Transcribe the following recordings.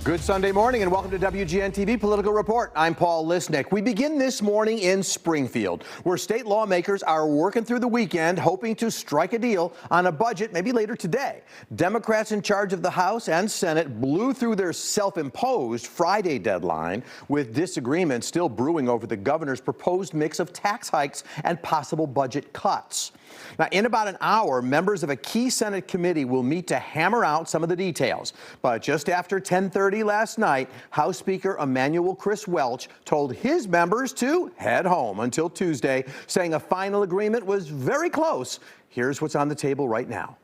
Good Sunday morning and welcome to WGN-TV Political Report. I'm Paul Lisnick. We begin this morning in Springfield, where state lawmakers are working through the weekend, hoping to strike a deal on a budget maybe later today. Democrats in charge of the House and Senate blew through their self-imposed Friday deadline, with disagreement still brewing over the governor's proposed mix of tax hikes and possible budget cuts. Now, in about an hour, members of a key Senate committee will meet to hammer out some of the details. But just after 10:30 last night, House Speaker Emanuel Chris Welch told his members to head home until Tuesday, saying a final agreement was very close. Here's what's on the table right now.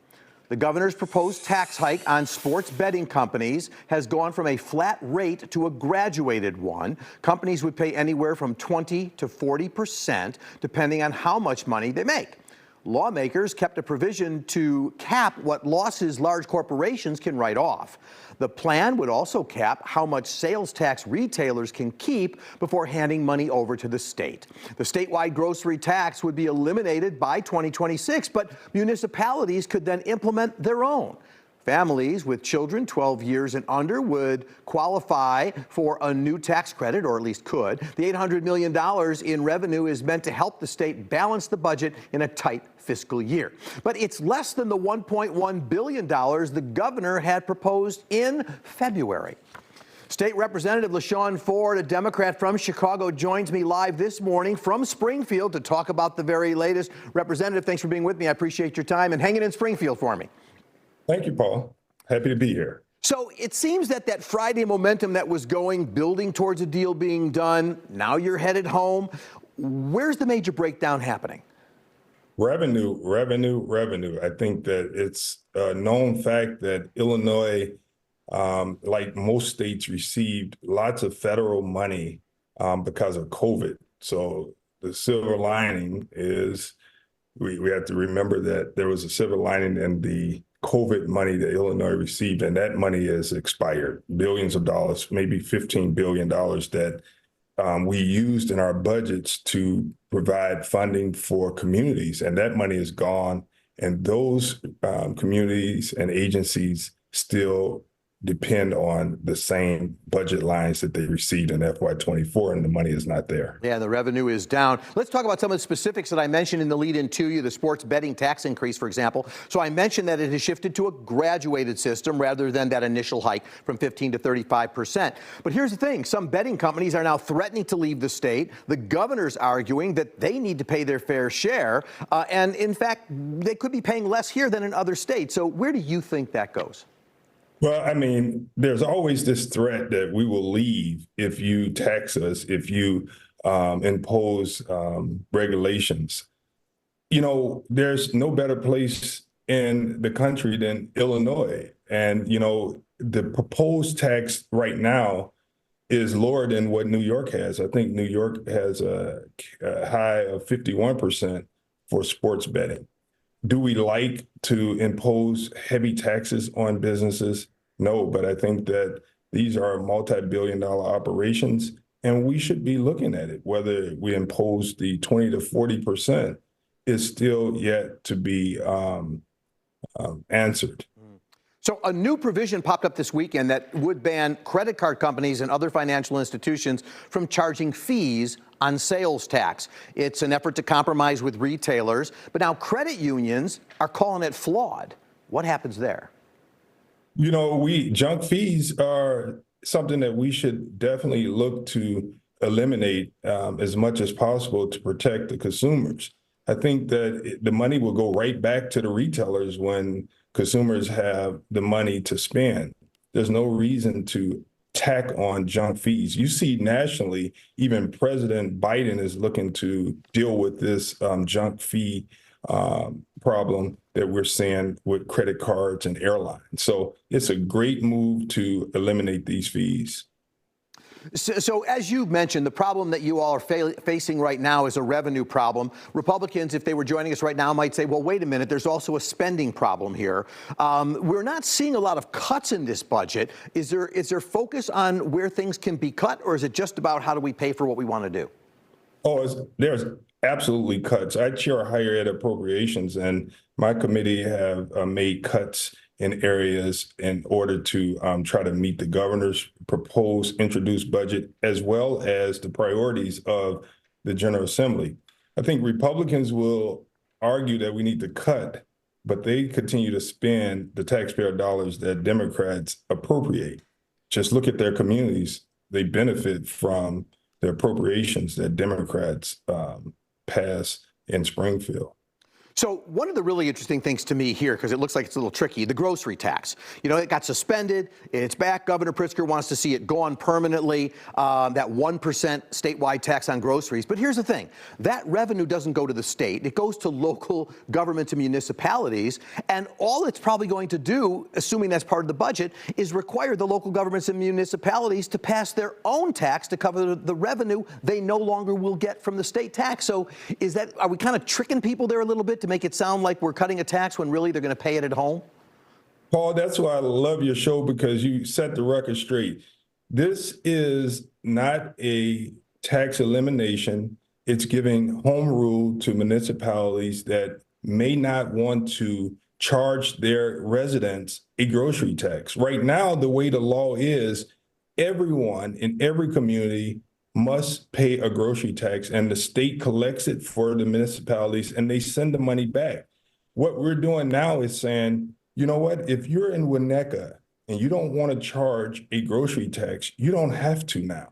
The governor's proposed tax hike on sports betting companies has gone from a flat rate to a graduated one. Companies would pay anywhere from 20 to 40%, depending on how much money they make. Lawmakers kept a provision to cap what losses large corporations can write off. The plan would also cap how much sales tax retailers can keep before handing money over to the state. The statewide grocery tax would be eliminated by 2026, but municipalities could then implement their own. Families with children 12 years and under would qualify for a new tax credit, or at least could. The $800 million in revenue is meant to help the state balance the budget in a tight fiscal year. But it's less than the $1.1 billion the governor had proposed in February. State Representative LaShawn Ford, a Democrat from Chicago, joins me live this morning from Springfield to talk about the very latest. Representative, thanks for being with me. I appreciate your time and hanging in Springfield for me. Thank you, Paul. Happy to be here. So it seems that Friday momentum that was building towards a deal being done, now you're headed home. Where's the major breakdown happening? Revenue. I think that it's a known fact that Illinois, like most states, received lots of federal money because of COVID. So the silver lining is we have to remember that there was a silver lining in the COVID money that Illinois received, and that money has expired. Billions of dollars, maybe $15 billion that we used in our budgets to provide funding for communities, and that money is gone. And those communities and agencies still depend on the same budget lines that they received in FY24, and the money is not there. Yeah, the revenue is down. Let's talk about some of the specifics that I mentioned in the lead-in to you, the sports betting tax increase, for example. So I mentioned that it has shifted to a graduated system rather than that initial hike from 15 to 35%. But here's the thing. Some betting companies are now threatening to leave the state. The governor's arguing that they need to pay their fair share. And in fact, they could be paying less here than in other states. So where do you think that goes? Well, I mean, there's always this threat that we will leave if you tax us, if you impose regulations. You know, there's no better place in the country than Illinois. And, you know, the proposed tax right now is lower than what New York has. I think New York has a high of 51% for sports betting. Do we like to impose heavy taxes on businesses? No, but I think that these are multi-billion-dollar operations, and we should be looking at it. Whether we impose the 20 to 40% is still yet to be answered. So a new provision popped up this weekend that would ban credit card companies and other financial institutions from charging fees on sales tax. It's an effort to compromise with retailers, but now credit unions are calling it flawed. What happens there? You know, junk fees are something that we should definitely look to eliminate as much as possible to protect the consumers. I think that the money will go right back to the retailers when consumers have the money to spend. There's no reason to tack on junk fees. You see nationally, even President Biden is looking to deal with this junk fee problem that we're seeing with credit cards and airlines. So it's a great move to eliminate these fees. So as you mentioned, the problem that you all are facing right now is a revenue problem. Republicans, if they were joining us right now, might say, well, wait a minute, there's also a spending problem here. We're not seeing a lot of cuts in this budget. Is there focus on where things can be cut, or is it just about how do we pay for what we want to do? Oh, there's absolutely cuts. I chair higher ed appropriations, and my committee have made cuts in areas in order to try to meet the governor's proposed introduced budget, as well as the priorities of the General Assembly. I think Republicans will argue that we need to cut, but they continue to spend the taxpayer dollars that Democrats appropriate. Just look at their communities. They benefit from the appropriations that Democrats pass in Springfield. So one of the really interesting things to me here, because it looks like it's a little tricky, the grocery tax. You know, it got suspended. It's back. Governor Pritzker wants to see it gone permanently, that 1% statewide tax on groceries. But here's the thing. That revenue doesn't go to the state. It goes to local governments and municipalities. And all it's probably going to do, assuming that's part of the budget, is require the local governments and municipalities to pass their own tax to cover the revenue they no longer will get from the state tax. So are we kind of tricking people there a little bit to make it sound like we're cutting a tax when really they're going to pay it at home? Paul, that's why I love your show, because you set the record straight. This is not a tax elimination. It's giving home rule to municipalities that may not want to charge their residents a grocery tax. Right now, the way the law is, everyone in every community must pay a grocery tax, and the state collects it for the municipalities and they send the money back. What we're doing now is saying, you know what, if you're in Winnetka and you don't want to charge a grocery tax, you don't have to now.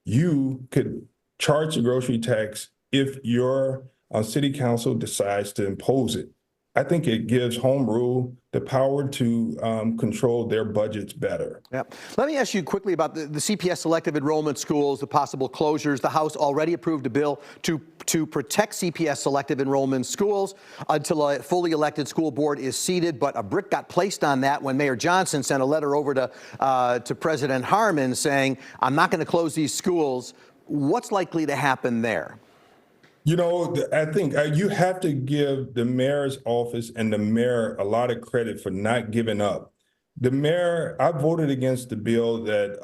You could charge a grocery tax if your city council decides to impose it. I think it gives home rule the power to control their budgets better. Yeah. Let me ask you quickly about the CPS selective enrollment schools, the possible closures. The House already approved a bill to protect CPS selective enrollment schools until a fully elected school board is seated. But a brick got placed on that when Mayor Johnson sent a letter over to President Harmon saying, I'm not going to close these schools. What's likely to happen there? You know, I think you have to give the mayor's office and the mayor a lot of credit for not giving up. The mayor, I voted against the bill that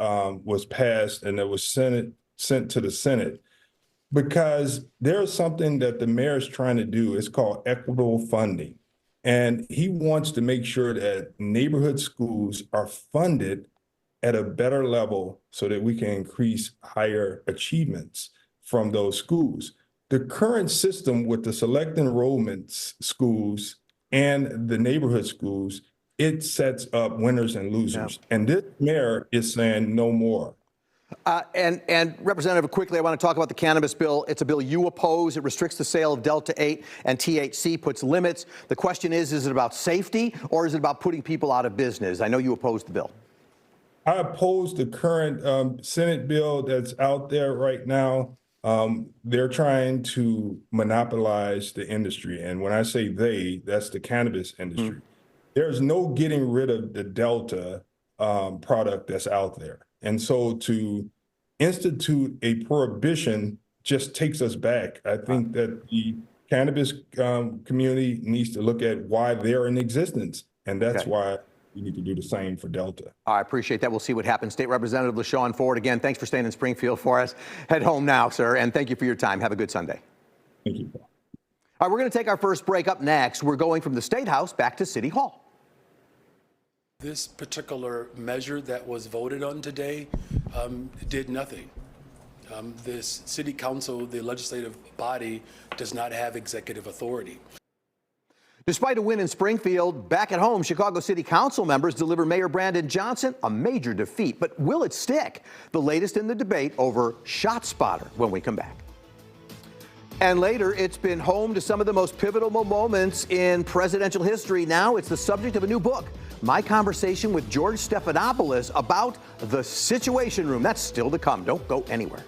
was passed and that was sent to the Senate, because there's something that the mayor is trying to do. It's called equitable funding. And he wants to make sure that neighborhood schools are funded at a better level so that we can increase higher achievements from those schools. The current system with the select enrollment schools and the neighborhood schools, it sets up winners and losers. Yeah. And this mayor is saying no more. And Representative, quickly, I want to talk about the cannabis bill. It's a bill you oppose. It restricts the sale of Delta-8 and THC, puts limits. The question is it about safety or is it about putting people out of business? I know you oppose the bill. I oppose the current Senate bill that's out there right now. They're trying to monopolize the industry. And when I say they, that's the cannabis industry. There's no getting rid of the Delta product that's out there. And so to institute a prohibition just takes us back. I think that the cannabis community needs to look at why they're in existence. And that's why we need to do the same for Delta. I appreciate that. We'll see what happens. State Representative LaShawn Ford, again, thanks for staying in Springfield for us. Head home now, sir, and thank you for your time. Have a good Sunday. Thank you, Paul. All right, we're going to take our first break. Up next, we're going from the State House back to City Hall. This particular measure that was voted on today did nothing. This city council, the legislative body, does not have executive authority. Despite a win in Springfield, back at home, Chicago City Council members deliver Mayor Brandon Johnson a major defeat. But will it stick? The latest in the debate over ShotSpotter when we come back. And later, it's been home to some of the most pivotal moments in presidential history. Now it's the subject of a new book. My conversation with George Stephanopoulos about the Situation Room. That's still to come. Don't go anywhere.